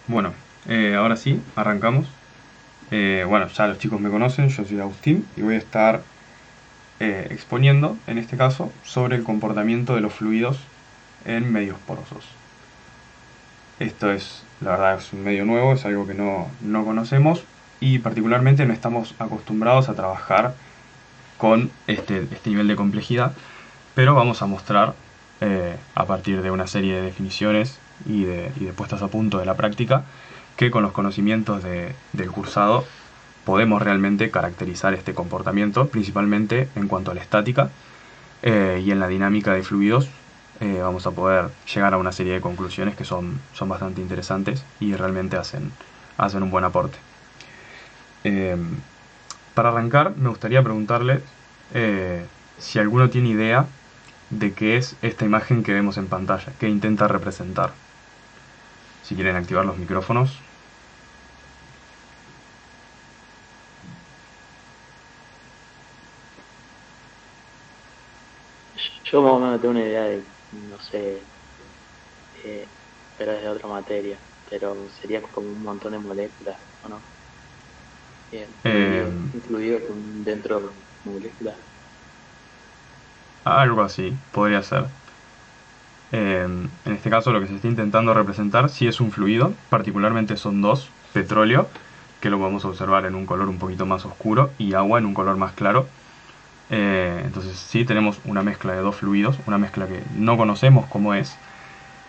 Bueno, ahora sí, arrancamos. Bueno, ya los chicos me conocen, yo soy Agustín y voy a estar exponiendo, en este caso, sobre el comportamiento de los fluidos en medios porosos. Esto es, la verdad, es un medio nuevo, es algo que no conocemos y particularmente no estamos acostumbrados a trabajar con este nivel de complejidad, pero vamos a mostrar a partir de una serie de definiciones y de puestas a punto de la práctica que con los conocimientos del cursado podemos realmente caracterizar este comportamiento, principalmente en cuanto a la estática y en la dinámica de fluidos. Vamos a poder llegar a una serie de conclusiones que son bastante interesantes y realmente hacen un buen aporte. Eh, para arrancar, me gustaría preguntarles si alguno tiene idea de qué es esta imagen que vemos en pantalla, qué intenta representar. Si quieren activar los micrófonos. Yo más o menos tengo una idea de, no sé, pero es de otra materia, pero sería como un montón de moléculas, ¿o no? Eh, Un fluido dentro de moléculas. Algo así, podría ser. En este caso lo que se está intentando representar sí es un fluido, particularmente son dos, petróleo, que lo podemos observar en un color un poquito más oscuro, y agua en un color más claro. Entonces sí tenemos una mezcla de dos fluidos, una mezcla que no conocemos cómo es,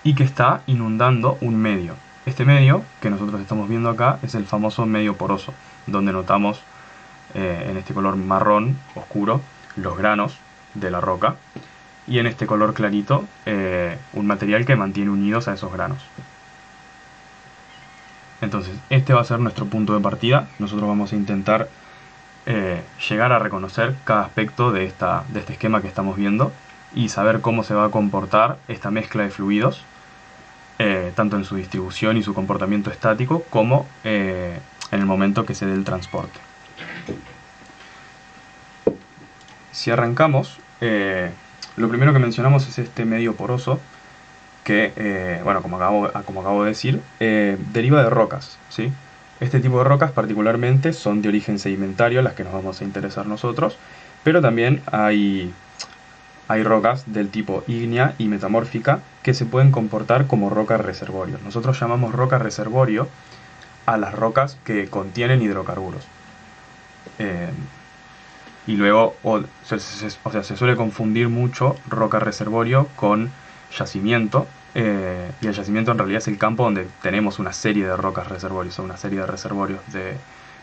y que está inundando un medio. Este medio que nosotros estamos viendo acá es el famoso medio poroso, donde notamos en este color marrón oscuro los granos de la roca y en este color clarito un material que mantiene unidos a esos granos. Entonces este va a ser nuestro punto de partida. Nosotros vamos a intentar llegar a reconocer cada aspecto de este esquema que estamos viendo y saber cómo se va a comportar esta mezcla de fluidos, tanto en su distribución y su comportamiento estático como en el momento que se dé el transporte. Si arrancamos, lo primero que mencionamos es este medio poroso que, bueno, como acabo de decir, deriva de rocas, ¿sí? Este tipo de rocas particularmente son de origen sedimentario, las que nos vamos a interesar nosotros, pero también hay rocas del tipo ígnea y metamórfica que se pueden comportar como rocas reservorio. Nosotros llamamos roca reservorio a las rocas que contienen hidrocarburos. Eh, y luego, se suele confundir mucho roca reservorio con yacimiento. Y el yacimiento en realidad es el campo donde tenemos una serie de rocas reservorios, o una serie de reservorios de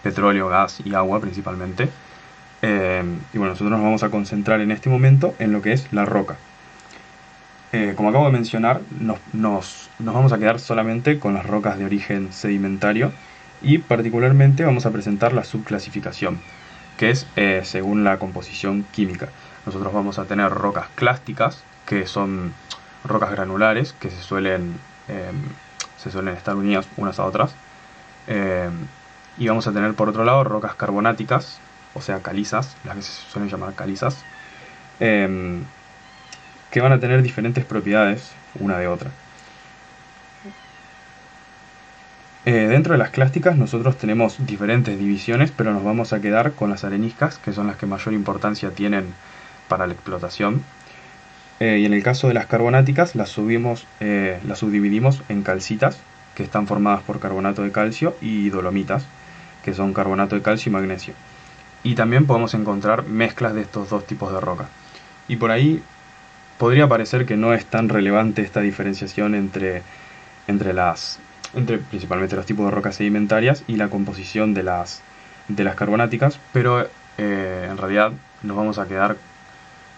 petróleo, gas y agua principalmente. Y bueno, nosotros nos vamos a concentrar en este momento en lo que es la roca. Como acabo de mencionar, nos vamos a quedar solamente con las rocas de origen sedimentario y particularmente vamos a presentar la subclasificación, que es según la composición química. Nosotros vamos a tener rocas clásticas, que son rocas granulares, que se suelen estar unidas unas a otras. Eh, y vamos a tener por otro lado rocas carbonáticas, o sea, calizas, las que se suelen llamar calizas, eh, que van a tener diferentes propiedades una de otra. Dentro de las clásticas nosotros tenemos diferentes divisiones, pero nos vamos a quedar con las areniscas, que son las que mayor importancia tienen para la explotación. Y en el caso de las carbonáticas las subdividimos en calcitas, que están formadas por carbonato de calcio, y dolomitas, que son carbonato de calcio y magnesio. Y también podemos encontrar mezclas de estos dos tipos de roca. Y por ahí podría parecer que no es tan relevante esta diferenciación entre entre principalmente los tipos de rocas sedimentarias y la composición de las carbonáticas, pero en realidad nos vamos a quedar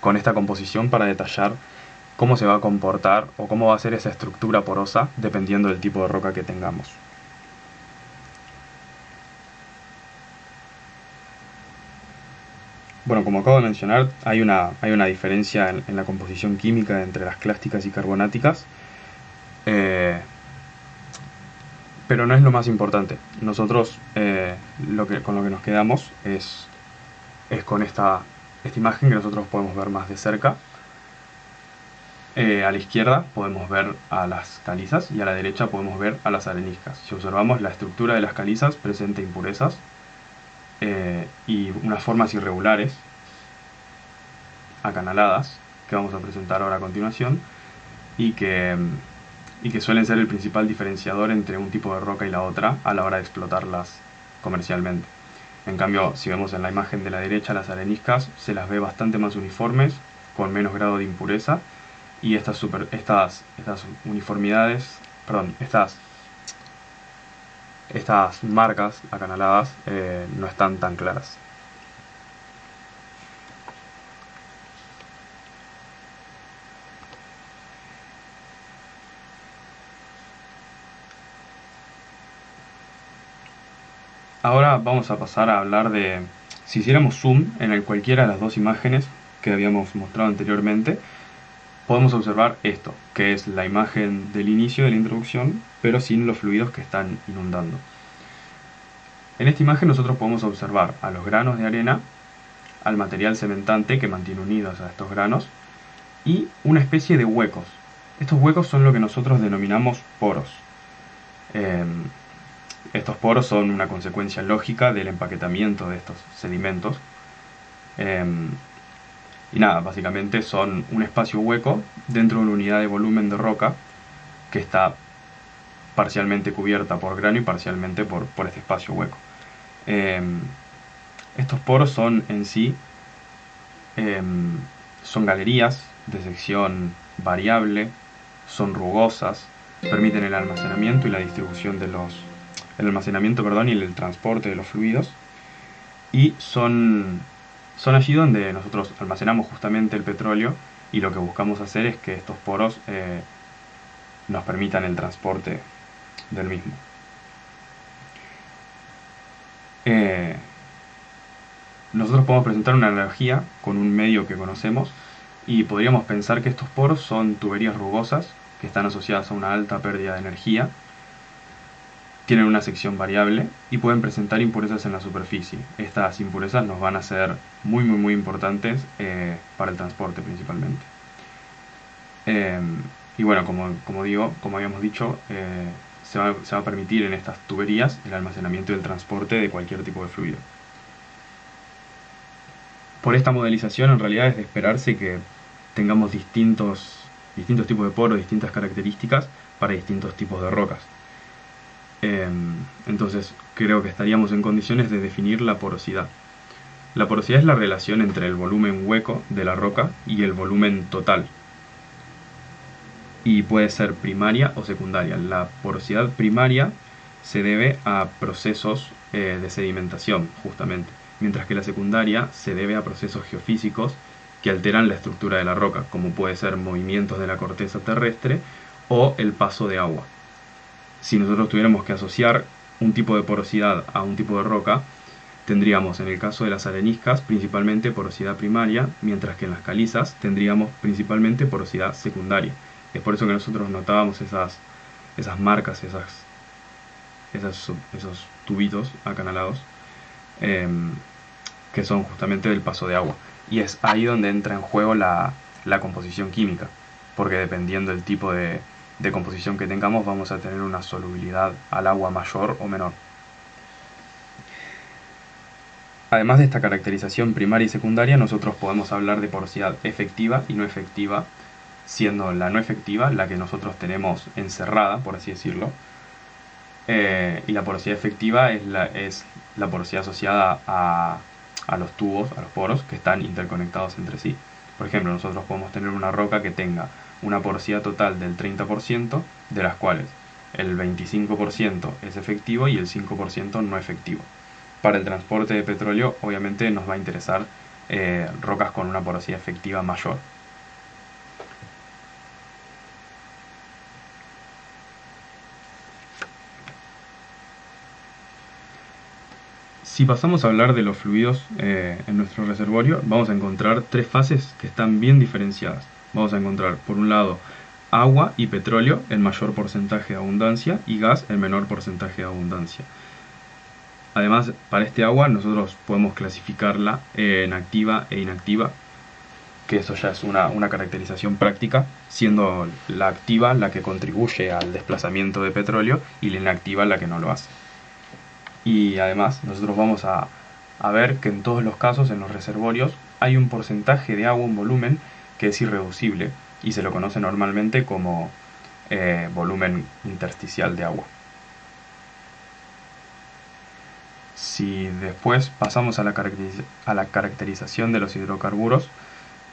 con esta composición para detallar cómo se va a comportar o cómo va a ser esa estructura porosa dependiendo del tipo de roca que tengamos. Bueno, como acabo de mencionar, hay una diferencia en la composición química entre las clásticas y carbonáticas, eh, pero no es lo más importante. Nosotros con lo que nos quedamos es con esta imagen que nosotros podemos ver más de cerca. A la izquierda podemos ver a las calizas y a la derecha podemos ver a las areniscas. Si observamos, la estructura de las calizas presenta impurezas y unas formas irregulares, acanaladas, que vamos a presentar ahora a continuación, y que, y que suelen ser el principal diferenciador entre un tipo de roca y la otra a la hora de explotarlas comercialmente. En cambio, si vemos en la imagen de la derecha, las areniscas se las ve bastante más uniformes, con menos grado de impureza, y estas uniformidades, perdón, estas marcas acanaladas no están tan claras. Ahora vamos a pasar a hablar de, si hiciéramos zoom en cualquiera de las dos imágenes que habíamos mostrado anteriormente, podemos observar esto, que es la imagen del inicio de la introducción, pero sin los fluidos que están inundando. En esta imagen nosotros podemos observar a los granos de arena, al material cementante que mantiene unidos a estos granos, y una especie de huecos. Estos huecos son lo que nosotros denominamos poros. Estos poros son una consecuencia lógica del empaquetamiento de estos sedimentos. Y nada, básicamente son un espacio hueco dentro de una unidad de volumen de roca que está parcialmente cubierta por grano y parcialmente por este espacio hueco. Estos poros son en sí son galerías de sección variable, son rugosas, permiten el almacenamiento y la distribución de el almacenamiento, perdón, y el transporte de los fluidos, y son allí donde nosotros almacenamos justamente el petróleo, y lo que buscamos hacer es que estos poros nos permitan el transporte del mismo. Nosotros podemos presentar una analogía con un medio que conocemos y podríamos pensar que estos poros son tuberías rugosas que están asociadas a una alta pérdida de energía, tienen una sección variable y pueden presentar impurezas en la superficie. Estas impurezas nos van a ser muy importantes para el transporte principalmente. Y bueno, como habíamos dicho, se va a permitir en estas tuberías el almacenamiento y el transporte de cualquier tipo de fluido. Por esta modelización, en realidad es de esperarse que tengamos distintos tipos de poros, distintas características para distintos tipos de rocas. Entonces creo que estaríamos en condiciones de definir la porosidad. La porosidad es la relación entre el volumen hueco de la roca y el volumen total. Y puede ser primaria o secundaria. La porosidad primaria se debe a procesos de sedimentación, justamente, mientras que la secundaria se debe a procesos geofísicos que alteran la estructura de la roca, como puede ser movimientos de la corteza terrestre o el paso de agua. Si nosotros tuviéramos que asociar un tipo de porosidad a un tipo de roca, tendríamos en el caso de las areniscas principalmente porosidad primaria, mientras que en las calizas tendríamos principalmente porosidad secundaria. Es por eso que nosotros notábamos esas marcas, esos tubitos acanalados, que son justamente del paso de agua. Y es ahí donde entra en juego la composición química, porque dependiendo del tipo de composición que tengamos, vamos a tener una solubilidad al agua mayor o menor. Además de esta caracterización primaria y secundaria, nosotros podemos hablar de porosidad efectiva y no efectiva, siendo la no efectiva la que nosotros tenemos encerrada, por así decirlo, y la porosidad efectiva es la porosidad asociada a los tubos, a los poros, que están interconectados entre sí. Por ejemplo, nosotros podemos tener una roca que tenga una porosidad total del 30%, de las cuales el 25% es efectivo y el 5% no efectivo. Para el transporte de petróleo, obviamente nos va a interesar rocas con una porosidad efectiva mayor. Si pasamos a hablar de los fluidos en nuestro reservorio, vamos a encontrar tres fases que están bien diferenciadas. Vamos a encontrar, por un lado, agua y petróleo en mayor porcentaje de abundancia y gas en menor porcentaje de abundancia. Además, para este agua nosotros podemos clasificarla en activa e inactiva. que eso ya es una caracterización práctica, siendo la activa la que contribuye al desplazamiento de petróleo y la inactiva la que no lo hace. Y además nosotros vamos a ver que en todos los casos en los reservorios hay un porcentaje de agua en volumen que es irreducible y se lo conoce normalmente como volumen intersticial de agua. Si después pasamos a la caracterización de los hidrocarburos,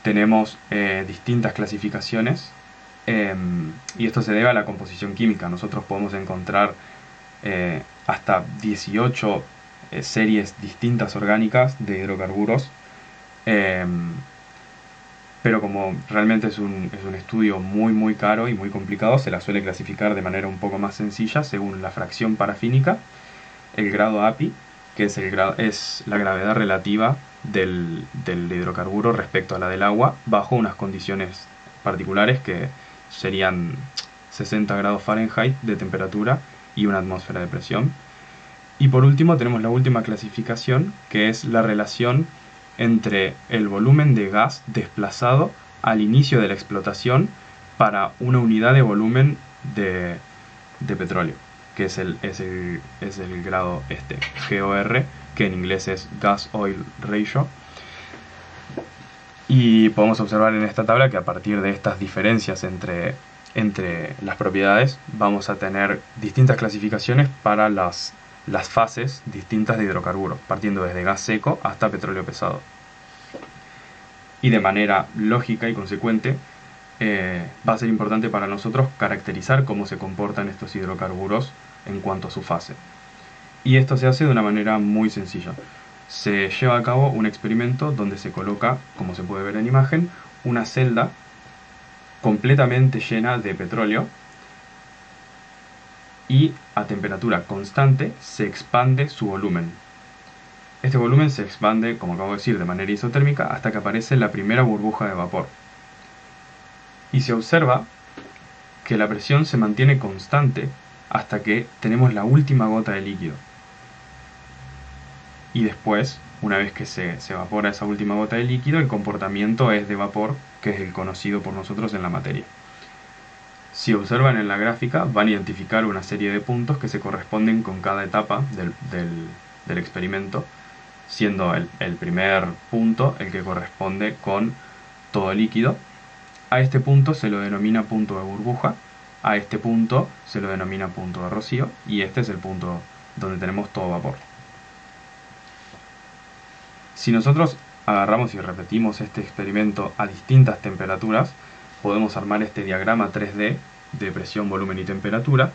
tenemos distintas clasificaciones y esto se debe a la composición química. Nosotros podemos encontrar hasta 18 series distintas orgánicas de hidrocarburos, pero como realmente es un estudio muy caro y muy complicado, se la suele clasificar de manera un poco más sencilla según la fracción parafínica, el grado API, que es la gravedad relativa del hidrocarburo respecto a la del agua, bajo unas condiciones particulares que serían 60 grados Fahrenheit de temperatura y una atmósfera de presión. Y por último tenemos la última clasificación, que es la relación entre el volumen de gas desplazado al inicio de la explotación para una unidad de volumen de petróleo, que es el grado GOR, que en inglés es Gas Oil Ratio. Y podemos observar en esta tabla que a partir de estas diferencias entre las propiedades vamos a tener distintas clasificaciones para las fases distintas de hidrocarburos, partiendo desde gas seco hasta petróleo pesado. Y de manera lógica y consecuente, va a ser importante para nosotros caracterizar cómo se comportan estos hidrocarburos en cuanto a su fase. Y esto se hace de una manera muy sencilla. Se lleva a cabo un experimento donde se coloca, como se puede ver en imagen, una celda completamente llena de petróleo y a temperatura constante se expande su volumen. Este volumen se expande, como acabo de decir, de manera isotérmica hasta que aparece la primera burbuja de vapor. Y se observa que la presión se mantiene constante hasta que tenemos la última gota de líquido. Y después, una vez que se evapora esa última gota de líquido, el comportamiento es de vapor, que es el conocido por nosotros en la materia. Si observan en la gráfica, van a identificar una serie de puntos que se corresponden con cada etapa del experimento, siendo el primer punto el que corresponde con todo líquido. A este punto se lo denomina punto de burbuja, a este punto se lo denomina punto de rocío y este es el punto donde tenemos todo vapor. Si nosotros agarramos y repetimos este experimento a distintas temperaturas, podemos armar este diagrama 3D de presión, volumen y temperatura,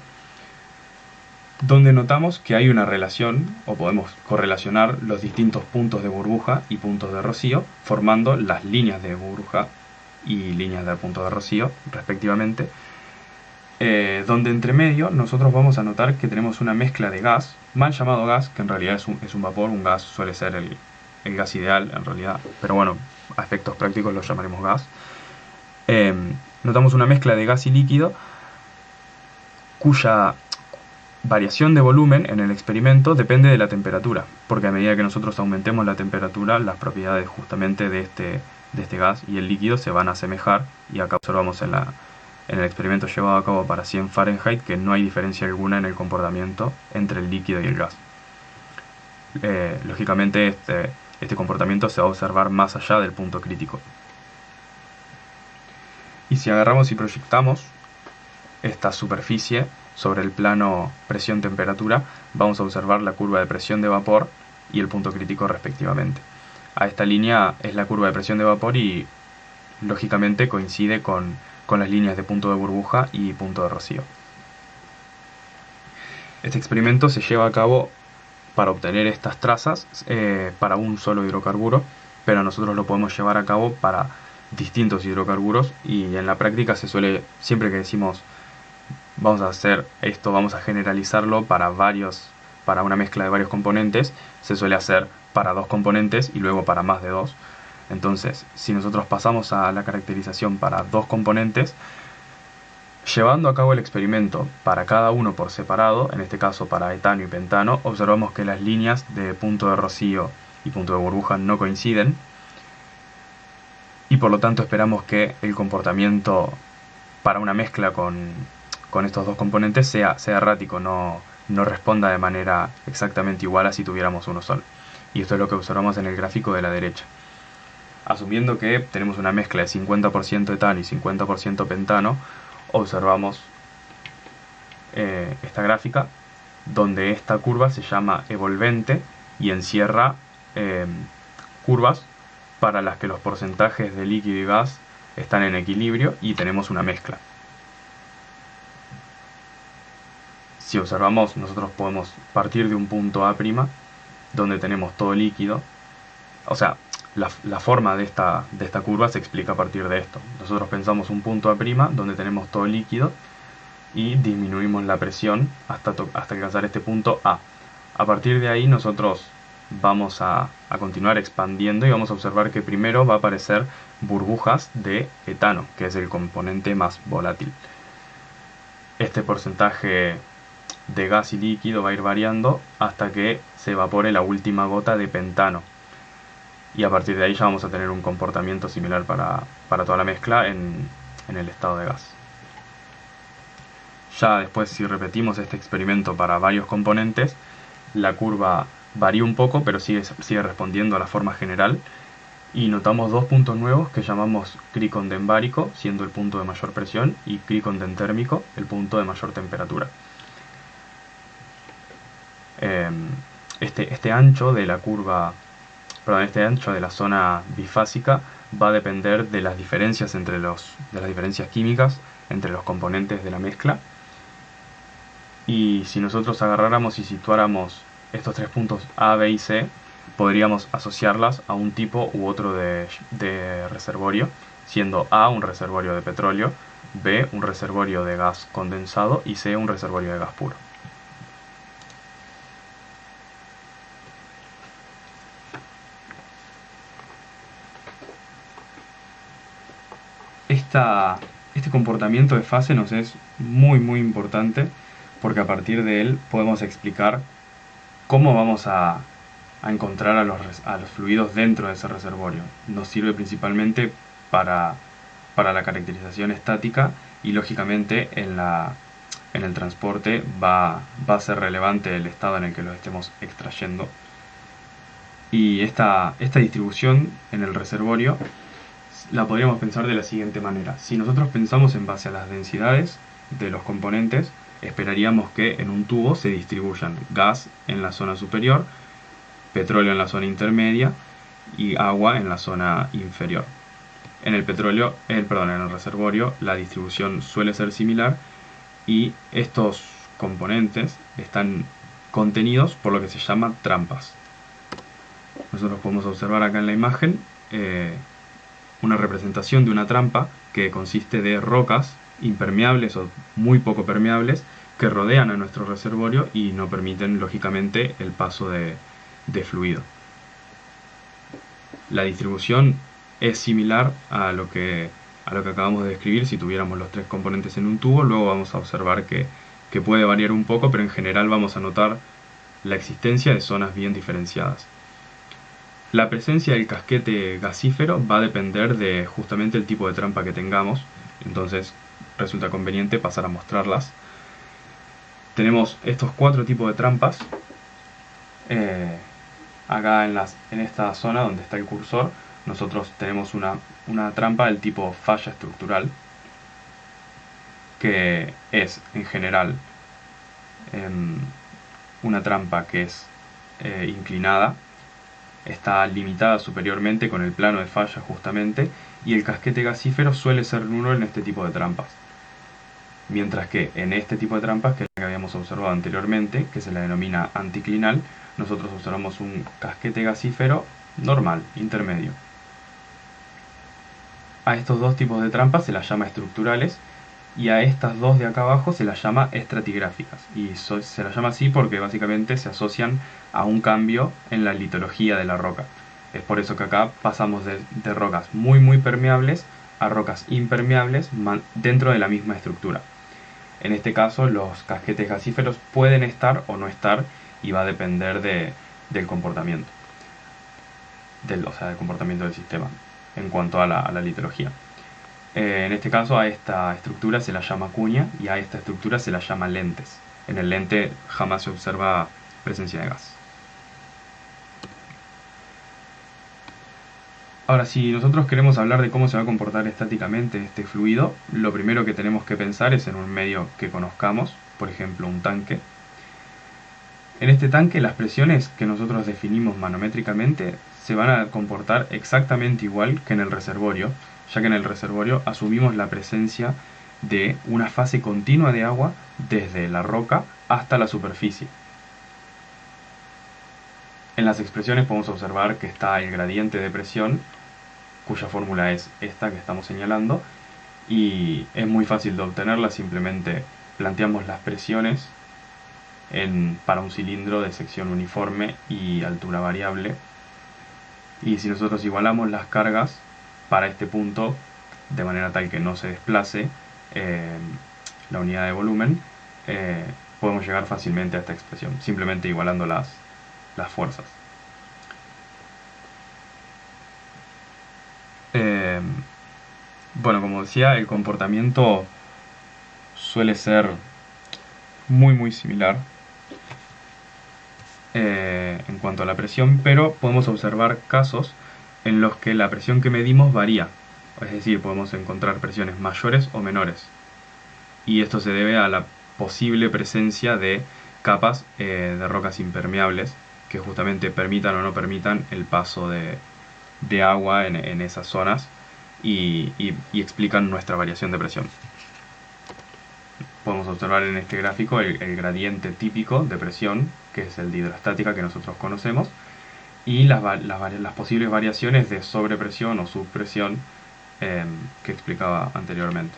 donde notamos que hay una relación, o podemos correlacionar los distintos puntos de burbuja y puntos de rocío, formando las líneas de burbuja y líneas de punto de rocío, respectivamente, donde entre medio nosotros vamos a notar que tenemos una mezcla de gas, mal llamado gas, que en realidad es un vapor. Un gas suele ser el gas ideal en realidad, pero bueno, a efectos prácticos lo llamaremos gas. Notamos una mezcla de gas y líquido cuya variación de volumen en el experimento depende de la temperatura, porque a medida que nosotros aumentemos la temperatura, las propiedades justamente de este gas y el líquido se van a asemejar, y acá observamos en el experimento llevado a cabo para 100 Fahrenheit que no hay diferencia alguna en el comportamiento entre el líquido y el gas. Lógicamente este comportamiento se va a observar más allá del punto crítico. Y si agarramos y proyectamos esta superficie sobre el plano presión-temperatura, vamos a observar la curva de presión de vapor y el punto crítico respectivamente. A esta línea es la curva de presión de vapor y lógicamente coincide con las líneas de punto de burbuja y punto de rocío. Este experimento se lleva a cabo para obtener estas trazas para un solo hidrocarburo, pero nosotros lo podemos llevar a cabo para distintos hidrocarburos, y en la práctica se suele, siempre que decimos vamos a hacer esto, vamos a generalizarlo para una mezcla de varios componentes, se suele hacer para 2 componentes y luego para más de 2. Entonces, si nosotros pasamos a la caracterización para 2 componentes, llevando a cabo el experimento para cada uno por separado, en este caso para etano y pentano, observamos que las líneas de punto de rocío y punto de burbuja no coinciden. Y por lo tanto esperamos que el comportamiento para una mezcla con estos dos componentes sea errático, no responda de manera exactamente igual a si tuviéramos uno solo. Y esto es lo que observamos en el gráfico de la derecha. Asumiendo que tenemos una mezcla de 50% etano y 50% pentano, observamos esta gráfica donde esta curva se llama evolvente y encierra curvas para las que los porcentajes de líquido y gas están en equilibrio y tenemos una mezcla. Si observamos, nosotros podemos partir de un punto A' donde tenemos todo líquido. O sea, la forma de esta curva se explica a partir de esto. Nosotros pensamos un punto A' donde tenemos todo líquido y disminuimos la presión hasta alcanzar este punto A. A partir de ahí nosotros vamos a continuar expandiendo y vamos a observar que primero va a aparecer burbujas de etano, que es el componente más volátil. Este porcentaje de gas y líquido va a ir variando hasta que se evapore la última gota de pentano. Y a partir de ahí ya vamos a tener un comportamiento similar para toda la mezcla en el estado de gas. Ya después, si repetimos este experimento para varios componentes, la curva varía un poco, pero sigue respondiendo a la forma general. Y notamos dos puntos nuevos que llamamos cricondembárico, siendo el punto de mayor presión, y cricondentérmico, el punto de mayor temperatura. Este ancho de la curva, perdón, este ancho de la zona bifásica va a depender de las diferencias de las diferencias químicas entre los componentes de la mezcla. Y si nosotros agarráramos y situáramos estos tres puntos A, B y C, podríamos asociarlas a un tipo u otro de reservorio, siendo A un reservorio de petróleo, B un reservorio de gas condensado y C un reservorio de gas puro. Este comportamiento de fase nos es muy importante porque a partir de él podemos explicar cómo vamos a encontrar a los fluidos dentro de ese reservorio. Nos sirve principalmente para la caracterización estática y lógicamente en el transporte va a ser relevante el estado en el que los estemos extrayendo. Y esta distribución en el reservorio la podríamos pensar de la siguiente manera. Si nosotros pensamos en base a las densidades de los componentes, esperaríamos que en un tubo se distribuyan gas en la zona superior, petróleo en la zona intermedia y agua en la zona inferior. En el reservorio la distribución suele ser similar y estos componentes están contenidos por lo que se llama trampas. Nosotros podemos observar acá en la imagen una representación de una trampa que consiste de rocas impermeables o muy poco permeables que rodean a nuestro reservorio y no permiten lógicamente el paso de fluido. La distribución es similar a lo que acabamos de describir si tuviéramos los tres componentes en un tubo. Luego vamos a observar que puede variar un poco, pero en general vamos a notar la existencia de zonas bien diferenciadas. La presencia del casquete gasífero va a depender de justamente el tipo de trampa que tengamos, entonces resulta conveniente pasar a mostrarlas. Tenemos estos cuatro tipos de trampas. Acá en esta zona donde está el cursor, nosotros tenemos una trampa del tipo falla estructural, que es en general una trampa que es inclinada, está limitada superiormente con el plano de falla justamente, y el casquete gasífero suele ser nulo en este tipo de trampas. Mientras que en este tipo de trampas, que es la que habíamos observado anteriormente, que se la denomina anticlinal, nosotros observamos un casquete gasífero normal, intermedio. A estos dos tipos de trampas se las llama estructurales y a estas dos de acá abajo se las llama estratigráficas. Y se las llama así porque básicamente se asocian a un cambio en la litología de la roca. Es por eso que acá pasamos de rocas muy permeables a rocas impermeables dentro de la misma estructura. En este caso los casquetes gasíferos pueden estar o no estar y va a depender del comportamiento. Del comportamiento del sistema. en cuanto a la litología. En este caso a esta estructura se la llama cuña y a esta estructura se la llama lentes. En el lente jamás se observa presencia de gas. Ahora, si nosotros queremos hablar de cómo se va a comportar estáticamente este fluido, lo primero que tenemos que pensar es en un medio que conozcamos, por ejemplo un tanque. En este tanque las presiones que nosotros definimos manométricamente se van a comportar exactamente igual que en el reservorio, ya que en el reservorio asumimos la presencia de una fase continua de agua desde la roca hasta la superficie. En las expresiones podemos observar que está el gradiente de presión, cuya fórmula es esta que estamos señalando, y es muy fácil de obtenerla, simplemente planteamos las presiones para un cilindro de sección uniforme y altura variable, y si nosotros igualamos las cargas para este punto de manera tal que no se desplace la unidad de volumen, podemos llegar fácilmente a esta expresión, simplemente igualando las fuerzas. Bueno, como decía, el comportamiento suele ser muy similar en cuanto a la presión, pero podemos observar casos en los que la presión que medimos varía. Es decir, podemos encontrar presiones mayores o menores. Y esto se debe a la posible presencia de capas de rocas impermeables que justamente permitan o no permitan el paso de agua en esas zonas y explican nuestra variación de presión. Podemos observar en este gráfico el gradiente típico de presión, que es el de hidrostática que nosotros conocemos, y las posibles variaciones de sobrepresión o subpresión que explicaba anteriormente.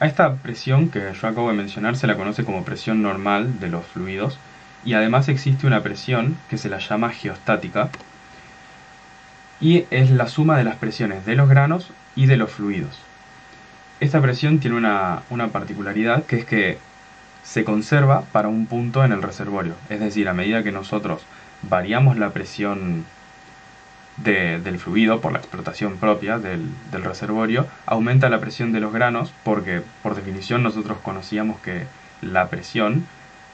A esta presión que yo acabo de mencionar se la conoce como presión normal de los fluidos, y además existe una presión que se la llama geostática, y es la suma de las presiones de los granos y de los fluidos. Esta presión tiene una particularidad, que es que se conserva para un punto en el reservorio, es decir, a medida que nosotros variamos la presión del fluido por la explotación propia del reservorio, aumenta la presión de los granos, porque por definición nosotros conocíamos que la presión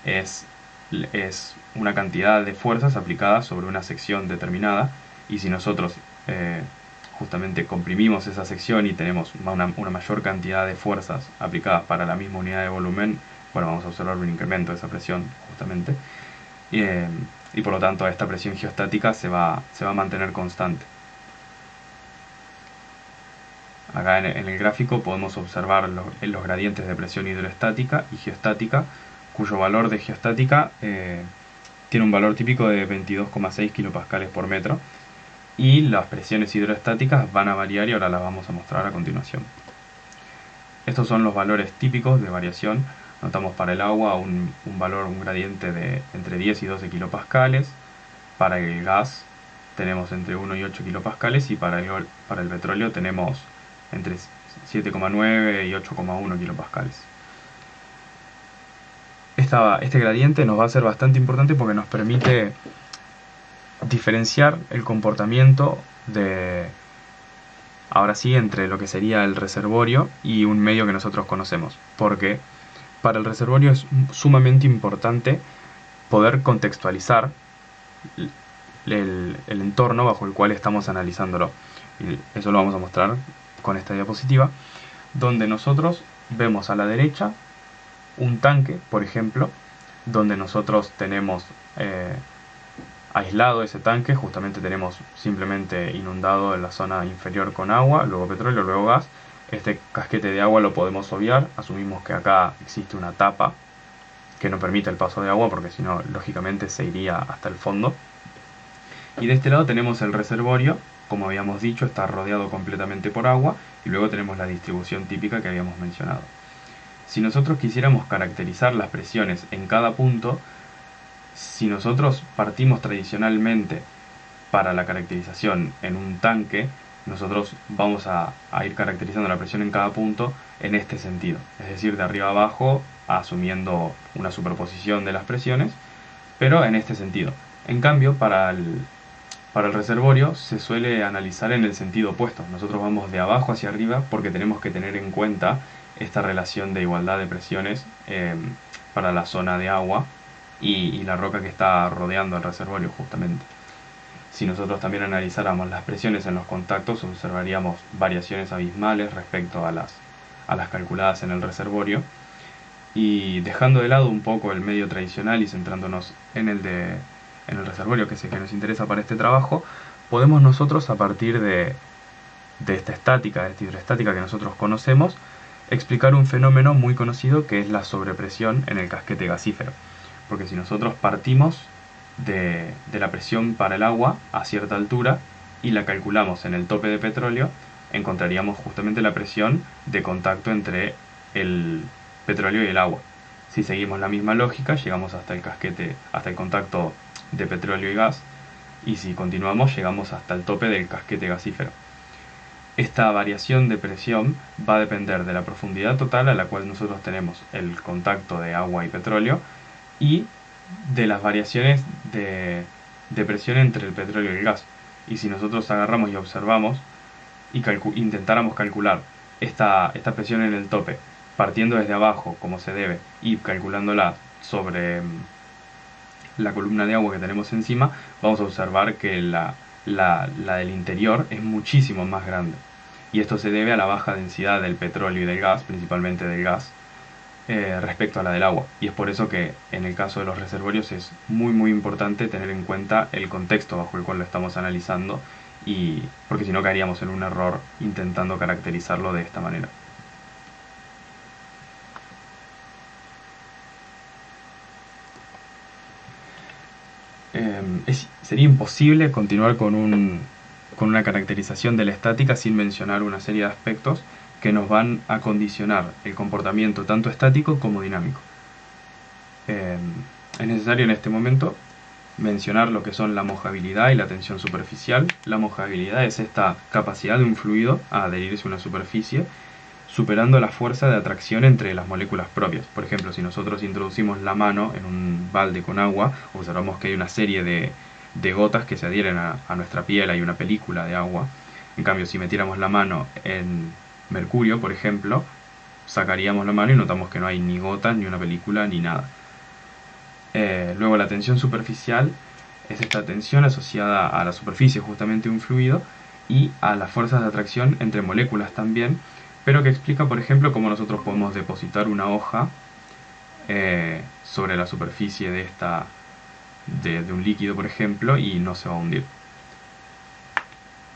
es una cantidad de fuerzas aplicadas sobre una sección determinada, y si nosotros justamente comprimimos esa sección y tenemos una mayor cantidad de fuerzas aplicadas para la misma unidad de volumen, bueno, vamos a observar un incremento de esa presión justamente. Y por lo tanto esta presión geostática se va a mantener constante. Acá en el gráfico podemos observar los gradientes de presión hidroestática y geostática, cuyo valor de geostática tiene un valor típico de 22,6 kilopascales por metro, y las presiones hidroestáticas van a variar y ahora las vamos a mostrar a continuación. Estos son los valores típicos de variación. Notamos para el agua un gradiente de entre 10 y 12 kilopascales. Para el gas tenemos entre 1 y 8 kilopascales, y para el petróleo tenemos entre 7,9 y 8,1 kilopascales. Este gradiente nos va a ser bastante importante porque nos permite diferenciar el comportamiento ahora sí, entre lo que sería el reservorio y un medio que nosotros conocemos, porque para el reservorio es sumamente importante poder contextualizar el entorno bajo el cual estamos analizándolo. Y eso lo vamos a mostrar con esta diapositiva, donde nosotros vemos a la derecha un tanque, por ejemplo, donde nosotros tenemos aislado ese tanque, justamente tenemos simplemente inundado en la zona inferior con agua, luego petróleo, luego gas. Este casquete de agua lo podemos obviar, asumimos que acá existe una tapa que no permite el paso de agua, porque si no, lógicamente se iría hasta el fondo. Y de este lado tenemos el reservorio, como habíamos dicho, está rodeado completamente por agua, y luego tenemos la distribución típica que habíamos mencionado. Si nosotros quisiéramos caracterizar las presiones en cada punto, si nosotros partimos tradicionalmente para la caracterización en un tanque nosotros vamos a ir caracterizando la presión en cada punto en este sentido, es decir, de arriba a abajo, asumiendo una superposición de las presiones, pero en este sentido. En cambio, para el reservorio se suele analizar en el sentido opuesto. Nosotros vamos de abajo hacia arriba porque tenemos que tener en cuenta esta relación de igualdad de presiones para la zona de agua y la roca que está rodeando el reservorio justamente. Si nosotros también analizáramos las presiones en los contactos, observaríamos variaciones abismales respecto a las calculadas en el reservorio. Y dejando de lado un poco el medio tradicional y centrándonos en el reservorio, que es el que nos interesa para este trabajo, podemos nosotros, a partir de esta estática, de esta hidroestática que nosotros conocemos, explicar un fenómeno muy conocido que es la sobrepresión en el casquete gasífero. Porque si nosotros partimos de la presión para el agua a cierta altura y la calculamos en el tope de petróleo, encontraríamos justamente la presión de contacto entre el petróleo y el agua. Si seguimos la misma lógica, llegamos hasta el casquete, hasta el contacto de petróleo y gas, y si continuamos, llegamos hasta el tope del casquete gasífero. Esta variación de presión va a depender de la profundidad total a la cual nosotros tenemos el contacto de agua y petróleo y de las variaciones de presión entre el petróleo y el gas. Y si nosotros agarramos y observamos y intentáramos calcular esta presión en el tope, partiendo desde abajo como se debe y calculándola sobre la columna de agua que tenemos encima, vamos a observar que la del interior es muchísimo más grande. Y esto se debe a la baja densidad del petróleo y del gas, principalmente del gas, respecto a la del agua. Y es por eso que en el caso de los reservorios es muy muy importante tener en cuenta el contexto bajo el cual lo estamos analizando, y porque si no caeríamos en un error intentando caracterizarlo de esta manera. Sería imposible continuar con una caracterización de la estática sin mencionar una serie de aspectos que nos van a condicionar el comportamiento tanto estático como dinámico. Es necesario en este momento mencionar lo que son la mojabilidad y la tensión superficial. La mojabilidad es esta capacidad de un fluido a adherirse a una superficie superando la fuerza de atracción entre las moléculas propias. Por ejemplo, si nosotros introducimos la mano en un balde con agua, observamos que hay una serie de gotas que se adhieren a nuestra piel, hay una película de agua. En cambio, si metiéramos la mano en mercurio, por ejemplo, sacaríamos la mano y notamos que no hay ni gotas, ni una película, ni nada. Luego la tensión superficial es esta tensión asociada a la superficie justamente de un fluido y a las fuerzas de atracción entre moléculas también, pero que explica, por ejemplo, cómo nosotros podemos depositar una hoja sobre la superficie de un líquido, por ejemplo, y no se va a hundir.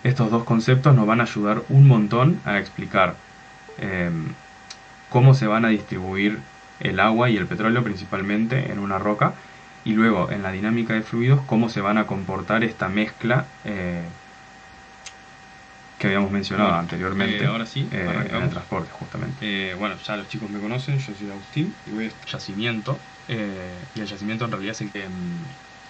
Estos dos conceptos nos van a ayudar un montón a explicar cómo se van a distribuir el agua y el petróleo principalmente en una roca, y luego en la dinámica de fluidos cómo se van a comportar esta mezcla que habíamos mencionado anteriormente. Ahora sí, en el transporte justamente. Bueno, ya los chicos me conocen, yo soy Agustín y voy a Yacimiento, y el yacimiento en realidad es el que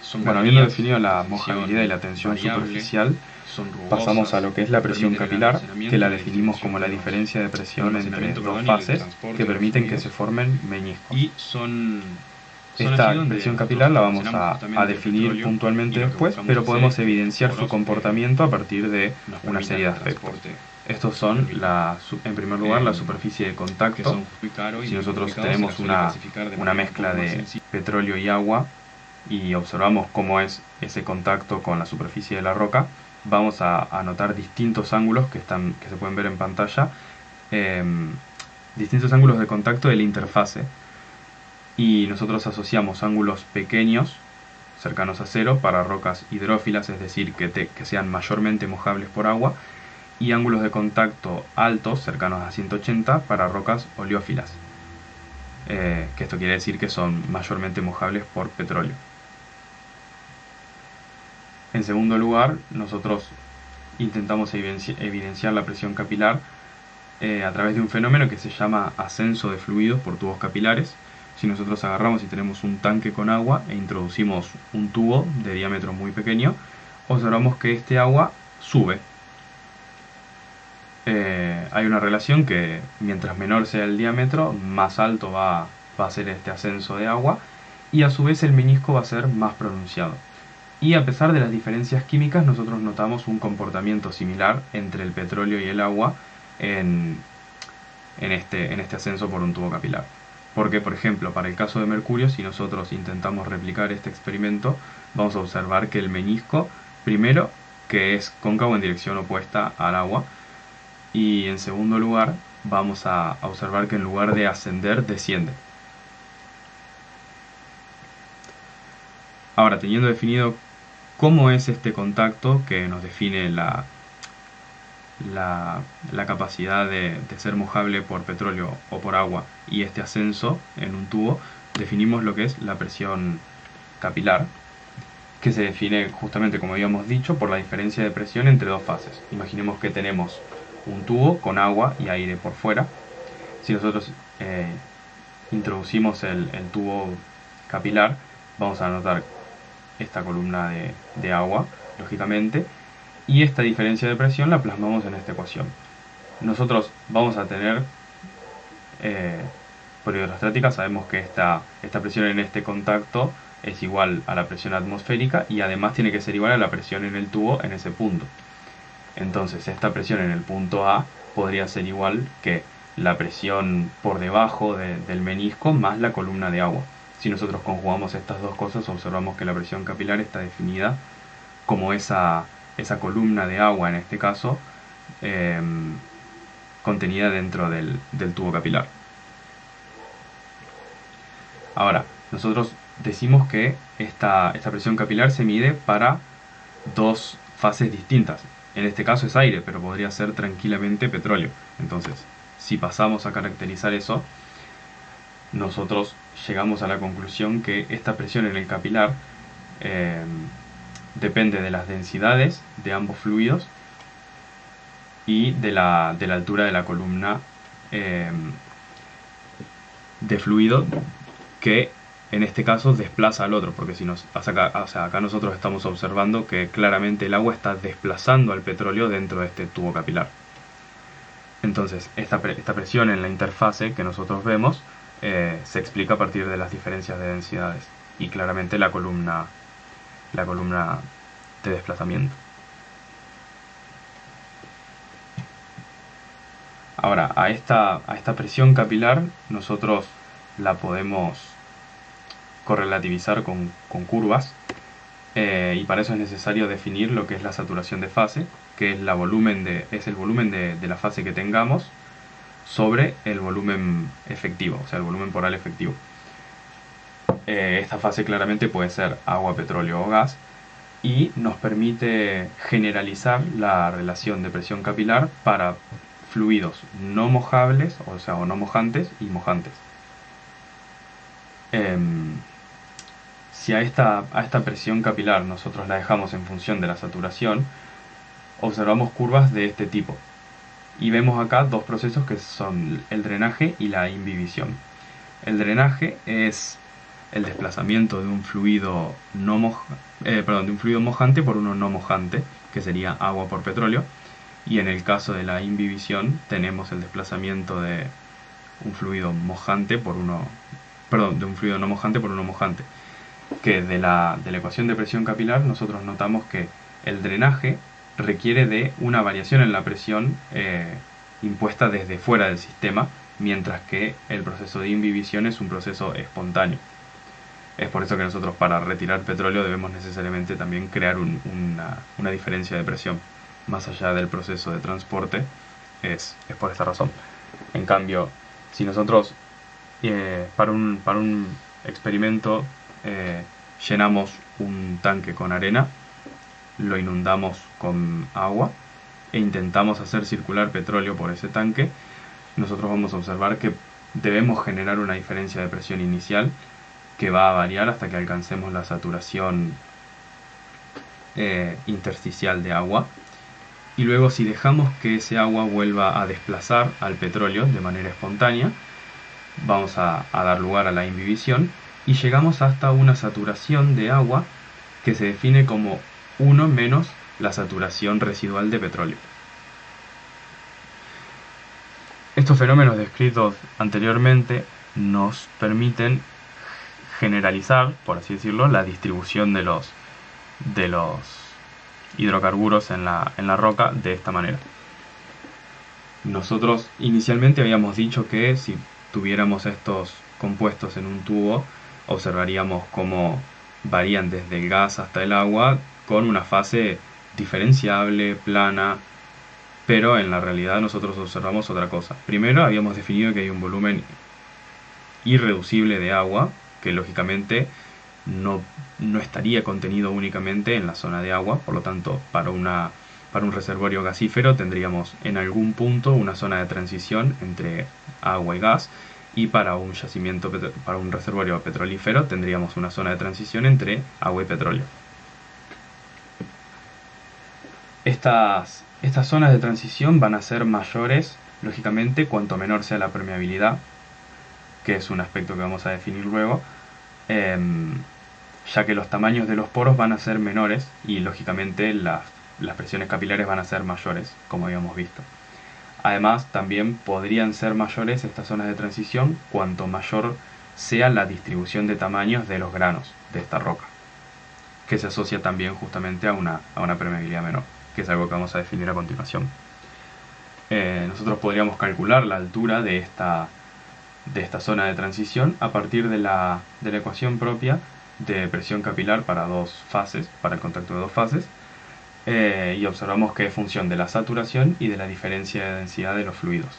son bueno, habiendo galerías, definido la tensión mojabilidad y la tensión variable, superficial, son rugosas, pasamos a lo que es la presión permiten el capilar, almacenamiento que la y la definimos como la distribución diferencia de presión entre almacenamiento, dos y el fases transporte que de los permiten que fluidos. se formen meñiscos. Y son Esta allí donde presión nosotros capilar la vamos almacenamos a justamente el definir petróleo, puntualmente y lo que después, buscamos pero hacer podemos es que evidenciar los su poros comportamiento a partir de nos una permitan serie de el aspectos. transporte Estos son, del en primer lugar, la superficie de que contacto. son muy caros y Si muy nosotros complicados, tenemos se las suele clasificar de una manera un mezcla poco más de sencilla. petróleo y agua y observamos cómo es ese contacto con la superficie de la roca, vamos a notar distintos ángulos que se pueden ver en pantalla, distintos ángulos de contacto de la interfase, y nosotros asociamos ángulos pequeños cercanos a cero para rocas hidrófilas, es decir, que sean mayormente mojables por agua, y ángulos de contacto altos cercanos a 180 para rocas oleófilas, que esto quiere decir que son mayormente mojables por petróleo. En segundo lugar, nosotros intentamos evidenciar la presión capilar a través de un fenómeno que se llama ascenso de fluidos por tubos capilares. Si nosotros agarramos y tenemos un tanque con agua e introducimos un tubo de diámetro muy pequeño, observamos que este agua sube. hay una relación que mientras menor sea el diámetro, más alto va a ser este ascenso de agua, y a su vez el menisco va a ser más pronunciado. Y a pesar de las diferencias químicas, nosotros notamos un comportamiento similar entre el petróleo y el agua en este ascenso por un tubo capilar. Porque, por ejemplo, para el caso de mercurio, si nosotros intentamos replicar este experimento, vamos a observar que el menisco, primero, que es cóncavo en dirección opuesta al agua, y en segundo lugar, vamos a observar que en lugar de ascender, desciende. Ahora, teniendo definido cómo es este contacto que nos define la capacidad de ser mojable por petróleo o por agua y este ascenso en un tubo, definimos lo que es la presión capilar, que se define justamente, como habíamos dicho, por la diferencia de presión entre dos fases. Imaginemos que tenemos un tubo con agua y aire por fuera. Si nosotros introducimos el tubo capilar, vamos a notar esta columna de agua, lógicamente, y esta diferencia de presión la plasmamos en esta ecuación. Nosotros vamos a tener, por hidrostática, sabemos que esta presión en este contacto es igual a la presión atmosférica y además tiene que ser igual a la presión en el tubo en ese punto. Entonces esta presión en el punto A podría ser igual que la presión por debajo del menisco más la columna de agua. Si nosotros conjugamos estas dos cosas, observamos que la presión capilar está definida como esa columna de agua, en este caso, contenida dentro del tubo capilar. Ahora, nosotros decimos que esta presión capilar se mide para dos fases distintas. En este caso es aire, pero podría ser tranquilamente petróleo. Entonces, si pasamos a caracterizar eso, nosotros llegamos a la conclusión que esta presión en el capilar depende de las densidades de ambos fluidos y de la altura de la columna de fluido que en este caso desplaza al otro, porque si nos acá nosotros estamos observando que claramente el agua está desplazando al petróleo dentro de este tubo capilar. Entonces esta presión en la interfase que nosotros vemos se explica a partir de las diferencias de densidades y claramente la columna de desplazamiento. Ahora, a esta presión capilar nosotros la podemos correlativizar con curvas y para eso es necesario definir lo que es la saturación de fase, que es el volumen de la fase que tengamos sobre el volumen efectivo, o sea, el volumen poral efectivo. Esta fase claramente puede ser agua, petróleo o gas y nos permite generalizar la relación de presión capilar para fluidos no mojables, o sea, o no mojantes y mojantes. Si a esta presión capilar nosotros la dejamos en función de la saturación, observamos curvas de este tipo. Y vemos acá dos procesos que son el drenaje y la imbibición. El drenaje es el desplazamiento de un fluido de un fluido mojante por uno no mojante, que sería agua por petróleo. Y en el caso de la imbibición tenemos el desplazamiento de un fluido mojante por de un fluido no mojante por uno mojante. Que de la ecuación de presión capilar nosotros notamos que el drenaje requiere de una variación en la presión impuesta desde fuera del sistema, mientras que el proceso de imbibición es un proceso espontáneo. Es por eso que nosotros para retirar petróleo debemos necesariamente también crear una diferencia de presión. Más allá del proceso de transporte, es por esta razón. En cambio, si nosotros para un experimento llenamos un tanque con arena, lo inundamos con agua e intentamos hacer circular petróleo por ese tanque, nosotros vamos a observar que debemos generar una diferencia de presión inicial que va a variar hasta que alcancemos la saturación intersticial de agua. Y luego, si dejamos que ese agua vuelva a desplazar al petróleo de manera espontánea, vamos a dar lugar a la imbibición y llegamos hasta una saturación de agua que se define como 1 menos la saturación residual de petróleo. Estos fenómenos descritos anteriormente nos permiten generalizar, por así decirlo, la distribución de los hidrocarburos en la roca de esta manera. Nosotros inicialmente habíamos dicho que si tuviéramos estos compuestos en un tubo, observaríamos cómo varían desde el gas hasta el agua con una fase diferenciable, plana, pero en la realidad nosotros observamos otra cosa. Primero habíamos definido que hay un volumen irreducible de agua, que lógicamente no estaría contenido únicamente en la zona de agua, por lo tanto para un reservorio gasífero tendríamos en algún punto una zona de transición entre agua y gas, y para un para un reservorio petrolífero tendríamos una zona de transición entre agua y petróleo. Estas zonas de transición van a ser mayores, lógicamente, cuanto menor sea la permeabilidad, que es un aspecto que vamos a definir luego, ya que los tamaños de los poros van a ser menores y lógicamente las presiones capilares van a ser mayores, como habíamos visto. Además, también podrían ser mayores estas zonas de transición cuanto mayor sea la distribución de tamaños de los granos de esta roca, que se asocia también justamente a una permeabilidad menor, que es algo que vamos a definir a continuación. Nosotros podríamos calcular la altura de esta zona de transición a partir de la ecuación propia de presión capilar para el contacto de dos fases, y observamos que es función de la saturación y de la diferencia de densidad de los fluidos.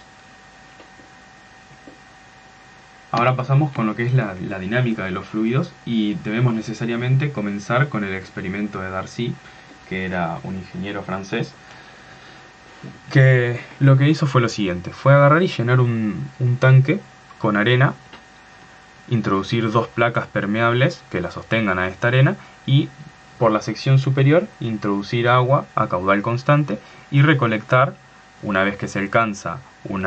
Ahora pasamos con lo que es la dinámica de los fluidos, y debemos necesariamente comenzar con el experimento de Darcy, que era un ingeniero francés, que lo que hizo fue lo siguiente: fue agarrar y llenar un tanque con arena, introducir dos placas permeables que la sostengan a esta arena, y por la sección superior introducir agua a caudal constante y recolectar, una vez que se alcanza un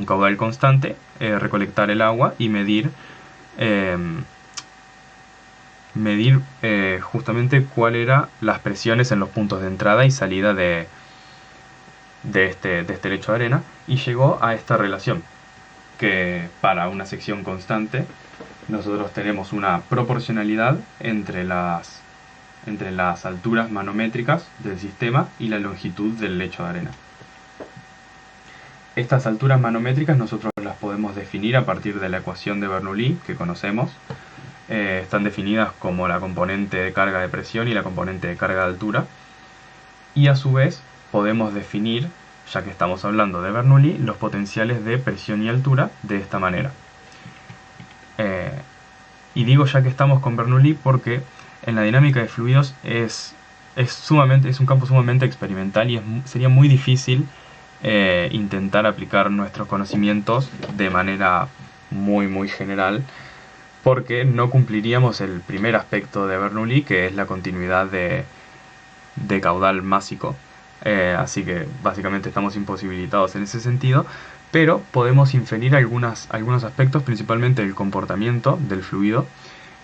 caudal constante, recolectar el agua y medir justamente cuál eran las presiones en los puntos de entrada y salida de este lecho de arena, y llegó a esta relación, que para una sección constante nosotros tenemos una proporcionalidad entre las alturas manométricas del sistema y la longitud del lecho de arena. Estas alturas manométricas nosotros las podemos definir a partir de la ecuación de Bernoulli que conocemos. Están definidas como la componente de carga de presión y la componente de carga de altura, y a su vez podemos definir, ya que estamos hablando de Bernoulli, los potenciales de presión y altura de esta manera. Y digo ya que estamos con Bernoulli porque en la dinámica de fluidos es un campo sumamente experimental, y sería muy difícil intentar aplicar nuestros conocimientos de manera muy general, porque no cumpliríamos el primer aspecto de Bernoulli, que es la continuidad de caudal másico. Así que básicamente estamos imposibilitados en ese sentido, pero podemos inferir algunos aspectos, principalmente el comportamiento del fluido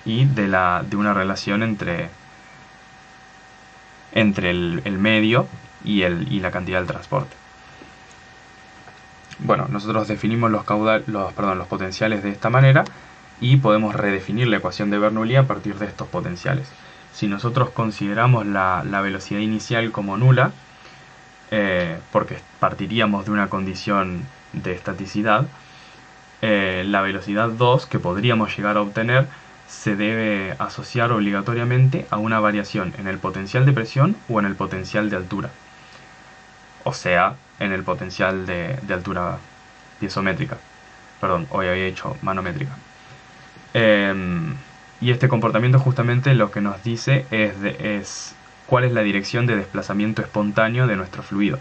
y de una relación entre el medio y la cantidad del transporte. Bueno, nosotros definimos los potenciales de esta manera, y podemos redefinir la ecuación de Bernoulli a partir de estos potenciales. Si nosotros consideramos la velocidad inicial como nula, porque partiríamos de una condición de estaticidad, la velocidad 2 que podríamos llegar a obtener se debe asociar obligatoriamente a una variación en el potencial de presión o en el potencial de altura, o sea, en el potencial de altura piezométrica. Perdón, hoy había hecho manométrica. Y este comportamiento justamente lo que nos dice es cuál es la dirección de desplazamiento espontáneo de nuestro fluido.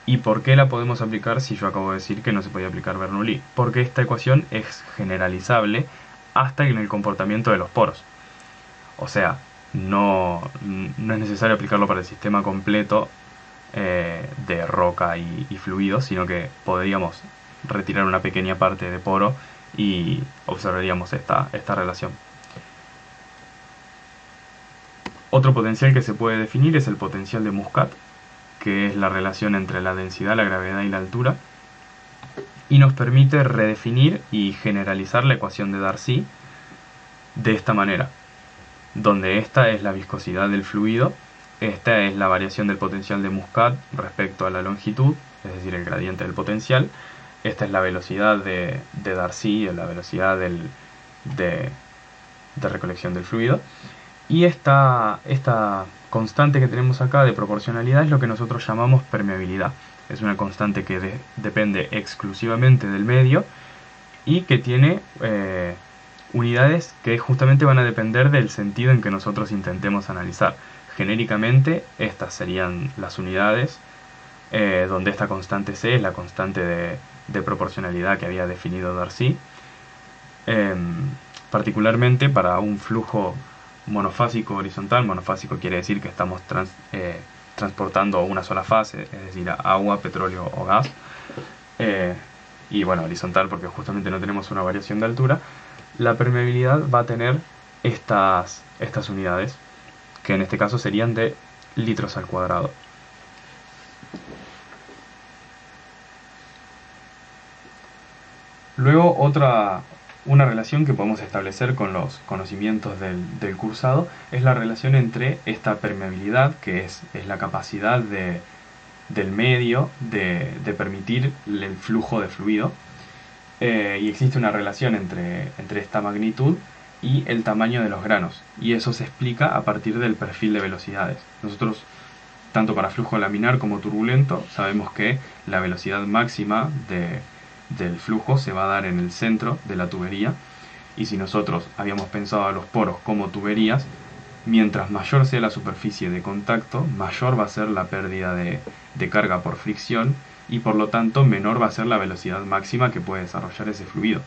¿Y por qué la podemos aplicar si yo acabo de decir que no se podía aplicar Bernoulli? Porque esta ecuación es generalizable hasta en el comportamiento de los poros. O sea, no es necesario aplicarlo para el sistema completo de roca y fluidos, sino que podríamos retirar una pequeña parte de poro y observaríamos esta relación. Otro potencial que se puede definir es el potencial de Muscat, que es la relación entre la densidad, la gravedad y la altura. y nos permite redefinir y generalizar la ecuación de Darcy de esta manera, donde esta es la viscosidad del fluido, esta es la variación del potencial de Muscat respecto a la longitud, es decir, el gradiente del potencial, esta es la velocidad de Darcy, la velocidad de recolección del fluido, y esta constante que tenemos acá de proporcionalidad es lo que nosotros llamamos permeabilidad. Es una constante que depende exclusivamente del medio y que tiene unidades que justamente van a depender del sentido en que nosotros intentemos analizar. Genéricamente estas serían las unidades donde esta constante C es la constante de proporcionalidad que había definido Darcy. Particularmente para un flujo monofásico horizontal. Monofásico quiere decir que estamos transportando una sola fase, es decir, agua, petróleo o gas. Y bueno, horizontal porque justamente no tenemos una variación de altura. La permeabilidad va a tener estas unidades, que en este caso serían de litros al cuadrado. Luego una relación que podemos establecer con los conocimientos del cursado es la relación entre esta permeabilidad, que es la capacidad del medio de permitir el flujo de fluido, y existe una relación entre esta magnitud y el tamaño de los granos, y eso se explica a partir del perfil de velocidades. Nosotros, tanto para flujo laminar como turbulento, sabemos que la velocidad máxima del flujo se va a dar en el centro de la tubería, y si nosotros habíamos pensado a los poros como tuberías, mientras mayor sea la superficie de contacto, mayor va a ser la pérdida de carga por fricción, y por lo tanto menor va a ser la velocidad máxima que puede desarrollar ese fluido.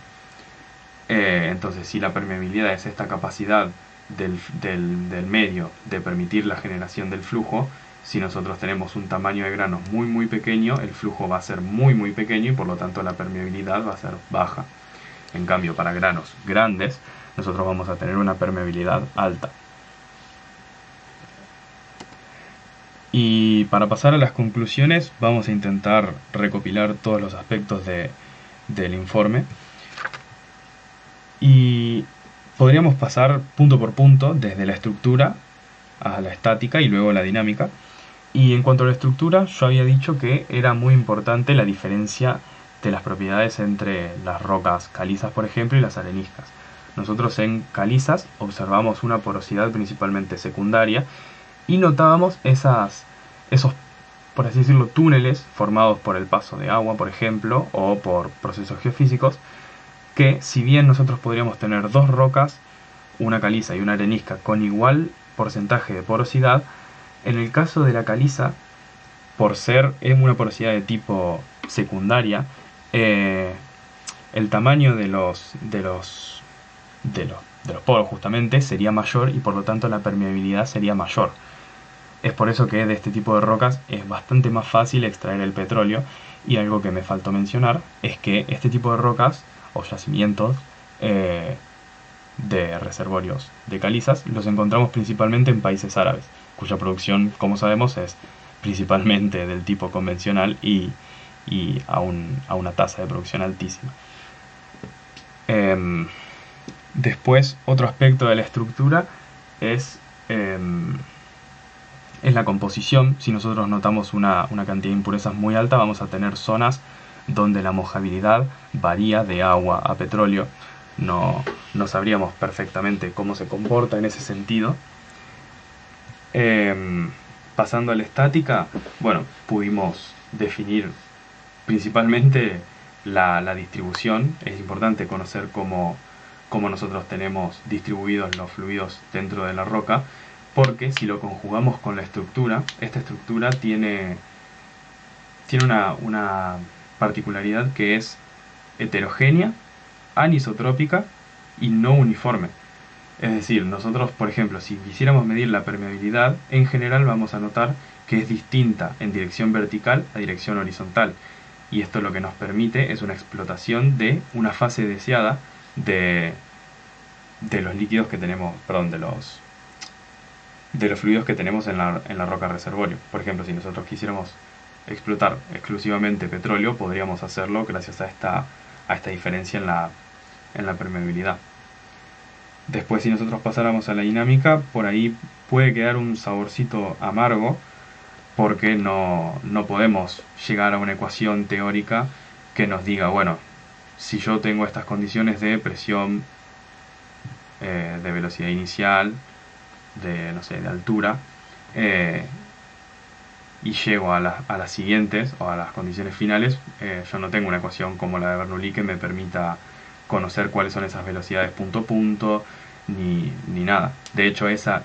Entonces, si la permeabilidad es esta capacidad del medio de permitir la generación del flujo, si nosotros tenemos un tamaño de granos muy muy pequeño, el flujo va a ser muy muy pequeño y por lo tanto la permeabilidad va a ser baja. En cambio, para granos grandes, nosotros vamos a tener una permeabilidad alta. Y para pasar a las conclusiones, vamos a intentar recopilar todos los aspectos del informe. Y podríamos pasar punto por punto, desde la estructura a la estática y luego la dinámica. Y en cuanto a la estructura, yo había dicho que era muy importante la diferencia de las propiedades entre las rocas calizas, por ejemplo, y las areniscas. Nosotros en calizas observamos una porosidad principalmente secundaria y notábamos esos, por así decirlo, túneles formados por el paso de agua, por ejemplo, o por procesos geofísicos, que si bien nosotros podríamos tener dos rocas, una caliza y una arenisca, con igual porcentaje de porosidad, en el caso de la caliza, por ser una porosidad de tipo secundaria, el tamaño de los poros justamente sería mayor y por lo tanto la permeabilidad sería mayor. Es por eso que de este tipo de rocas es bastante más fácil extraer el petróleo, y algo que me faltó mencionar es que este tipo de rocas o yacimientos de reservorios de calizas los encontramos principalmente en países árabes, cuya producción, como sabemos, es principalmente del tipo convencional y a una tasa de producción altísima. Después, otro aspecto de la estructura es la composición. Si nosotros notamos una cantidad de impurezas muy alta, vamos a tener zonas donde la mojabilidad varía de agua a petróleo. No sabríamos perfectamente cómo se comporta en ese sentido. Pasando a la estática, bueno, pudimos definir principalmente la distribución. Es importante conocer cómo nosotros tenemos distribuidos los fluidos dentro de la roca, porque si lo conjugamos con la estructura, esta estructura tiene una particularidad que es heterogénea, anisotrópica y no uniforme. Es decir, nosotros, por ejemplo, si quisiéramos medir la permeabilidad, en general vamos a notar que es distinta en dirección vertical a dirección horizontal. Y esto lo que nos permite es una explotación de una fase deseada de los líquidos que tenemos, perdón, de los fluidos que tenemos en la roca reservorio. Por ejemplo, si nosotros quisiéramos explotar exclusivamente petróleo, podríamos hacerlo gracias a esta diferencia en la permeabilidad. Después, si nosotros pasáramos a la dinámica, por ahí puede quedar un saborcito amargo porque no podemos llegar a una ecuación teórica que nos diga, bueno, si yo tengo estas condiciones de presión, de velocidad inicial, de, no sé, de altura, y llego a las siguientes o a las condiciones finales, yo no tengo una ecuación como la de Bernoulli que me permita conocer cuáles son esas velocidades punto a punto, ni nada. De hecho, esa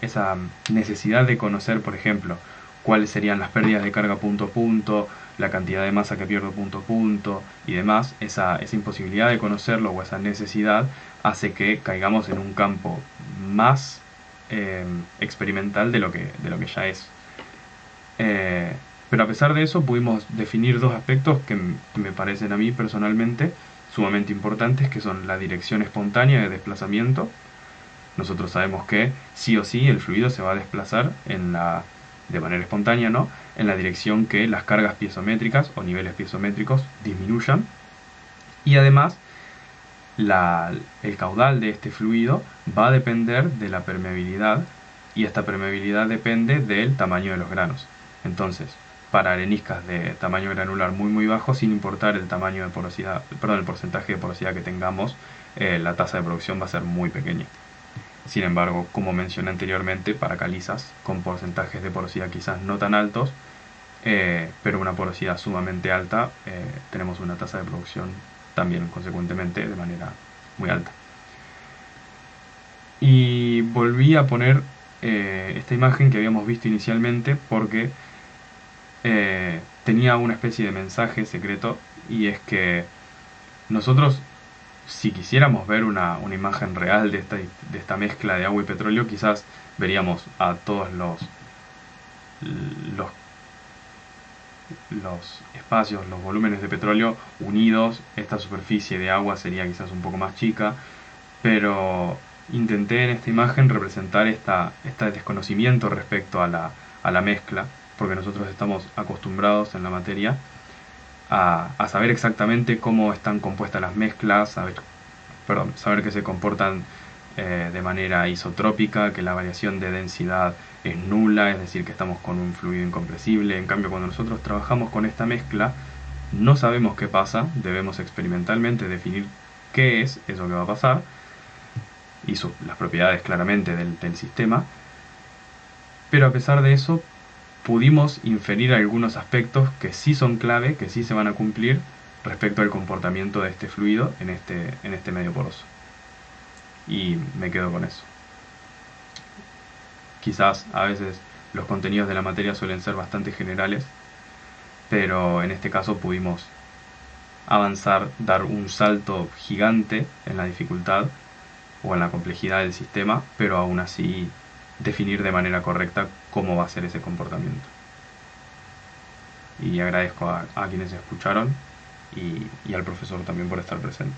necesidad de conocer, por ejemplo, cuáles serían las pérdidas de carga punto a punto, la cantidad de masa que pierdo punto a punto y demás, esa imposibilidad de conocerlo o esa necesidad hace que caigamos en un campo más experimental de lo que ya es. Pero a pesar de eso pudimos definir dos aspectos que me parecen a mí personalmente sumamente importantes, que son la dirección espontánea de desplazamiento. Nosotros sabemos que sí o sí el fluido se va a desplazar de manera espontánea, ¿no? En la dirección que las cargas piezométricas o niveles piezométricos disminuyan. Y además el caudal de este fluido va a depender de la permeabilidad, y esta permeabilidad depende del tamaño de los granos. Entonces, para areniscas de tamaño granular muy bajo, sin importar el tamaño de porosidad, perdón, el porcentaje de porosidad que tengamos, la tasa de producción va a ser muy pequeña. Sin embargo, como mencioné anteriormente, para calizas con porcentajes de porosidad quizás no tan altos, pero una porosidad sumamente alta, tenemos una tasa de producción también consecuentemente de manera muy alta. Y volví a poner esta imagen que habíamos visto inicialmente porque tenía una especie de mensaje secreto, y es que nosotros, si quisiéramos ver una imagen real de esta mezcla de agua y petróleo, quizás veríamos a todos los espacios, los volúmenes de petróleo unidos. Esta superficie de agua sería quizás un poco más chica, pero intenté en esta imagen representar este desconocimiento respecto a la mezcla, porque nosotros estamos acostumbrados en la materia a saber exactamente cómo están compuestas las mezclas, saber que se comportan de manera isotrópica, que la variación de densidad es nula, es decir, que estamos con un fluido incompresible. En cambio, cuando nosotros trabajamos con esta mezcla, no sabemos qué pasa, debemos experimentalmente definir qué es eso que va a pasar y las propiedades claramente del sistema, pero a pesar de eso pudimos inferir algunos aspectos que sí son clave, que sí se van a cumplir respecto al comportamiento de este fluido en este medio poroso. Y me quedo con eso. Quizás a veces los contenidos de la materia suelen ser bastante generales, pero en este caso pudimos avanzar, dar un salto gigante en la dificultad o en la complejidad del sistema, pero aún así definir de manera correcta cómo va a ser ese comportamiento. Y agradezco a quienes escucharon y al profesor también por estar presente.